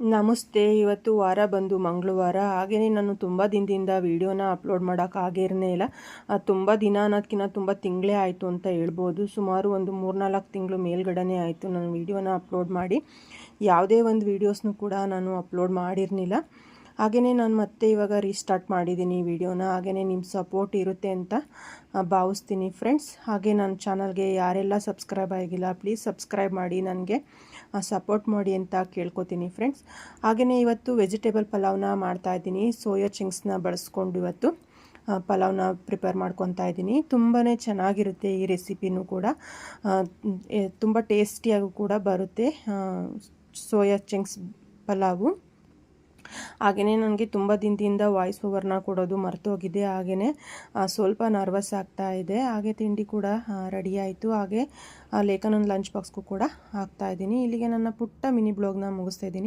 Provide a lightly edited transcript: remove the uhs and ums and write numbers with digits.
ನಮಸ್ತೆ. ಇವತ್ತು ವಾರ ಬಂದು ಮಂಗಳವಾರ. ಹಾಗೆಯೇ ನಾನು ತುಂಬ ದಿನದಿಂದ ವೀಡಿಯೋನ ಅಪ್ಲೋಡ್ ಮಾಡೋಕ್ಕಾಗಿರನೇ ಇಲ್ಲ. ತುಂಬ ದಿನ ಅನ್ನೋದಕ್ಕಿಂತ ತುಂಬ ತಿಂಗಳೇ ಆಯಿತು ಅಂತ ಹೇಳ್ಬೋದು. ಸುಮಾರು ಒಂದು 3-4 ತಿಂಗಳು ಮೇಲ್ಗಡೆನೇ ಆಯಿತು ನಾನು ವೀಡಿಯೋನ ಅಪ್ಲೋಡ್ ಮಾಡಿ. ಯಾವುದೇ ಒಂದು ವೀಡಿಯೋಸ್ನೂ ಕೂಡ ನಾನು ಅಪ್ಲೋಡ್ ಮಾಡಿರಲಿಲ್ಲ. ಹಾಗೆಯೇ ನಾನು ಮತ್ತೆ ಇವಾಗ ರೀಸ್ಟಾರ್ಟ್ ಮಾಡಿದ್ದೀನಿ ವೀಡಿಯೋನ. ಹಾಗೆಯೇ ನಿಮ್ಮ ಸಪೋರ್ಟ್ ಇರುತ್ತೆ ಅಂತ ಭಾವಿಸ್ತೀನಿ ಫ್ರೆಂಡ್ಸ್. ಹಾಗೆ ನನ್ನ ಚಾನಲ್ಗೆ ಯಾರೆಲ್ಲ ಸಬ್ಸ್ಕ್ರೈಬ್ ಆಗಿಲ್ಲ ಪ್ಲೀಸ್ ಸಬ್ಸ್ಕ್ರೈಬ್ ಮಾಡಿ, ನನಗೆ ಸಪೋರ್ಟ್ ಮಾಡಿ ಅಂತ ಕೇಳ್ಕೊತೀನಿ ಫ್ರೆಂಡ್ಸ್. ಹಾಗೆಯೇ ಇವತ್ತು ವೆಜಿಟೇಬಲ್ ಪಲಾವ್ನ ಮಾಡ್ತಾಯಿದ್ದೀನಿ. ಸೋಯಾ ಚಿಂಗ್ಸ್ನ ಬಳಸ್ಕೊಂಡು ಇವತ್ತು ಪಲಾವ್ನ ಪ್ರಿಪೇರ್ ಮಾಡ್ಕೊತಾ ಇದ್ದೀನಿ. ತುಂಬಾ ಚೆನ್ನಾಗಿರುತ್ತೆ ಈ ರೆಸಿಪಿನೂ ಕೂಡ. ತುಂಬ ಟೇಸ್ಟಿಯಾಗೂ ಕೂಡ ಬರುತ್ತೆ ಸೋಯಾ ಚಿಂಗ್ಸ್ ಪಲಾವು. ಹಾಗೆಯೇ ನನಗೆ ತುಂಬ ದಿನದಿಂದ ವಾಯ್ಸ್ ಓವರ್ನ ಕೊಡೋದು ಮರ್ತೋಗಿದೆ. ಹಾಗೆಯೇ ಸ್ವಲ್ಪ ನರ್ವಸ್ ಆಗ್ತಾ ಇದೆ. ಹಾಗೆ ತಿಂಡಿ ಕೂಡ ರೆಡಿ ಆಯಿತು. ಹಾಗೆ ಲೇಖನೊಂದು ಲಂಚ್ ಬಾಕ್ಸ್ಗೂ ಕೂಡ ಹಾಕ್ತಾಯಿದ್ದೀನಿ. ಇಲ್ಲಿಗೆ ನನ್ನ ಪುಟ್ಟ ಮಿನಿ ಬ್ಲಾಗ್ನ ಮುಗಿಸ್ತಾ ಇದ್ದೀನಿ.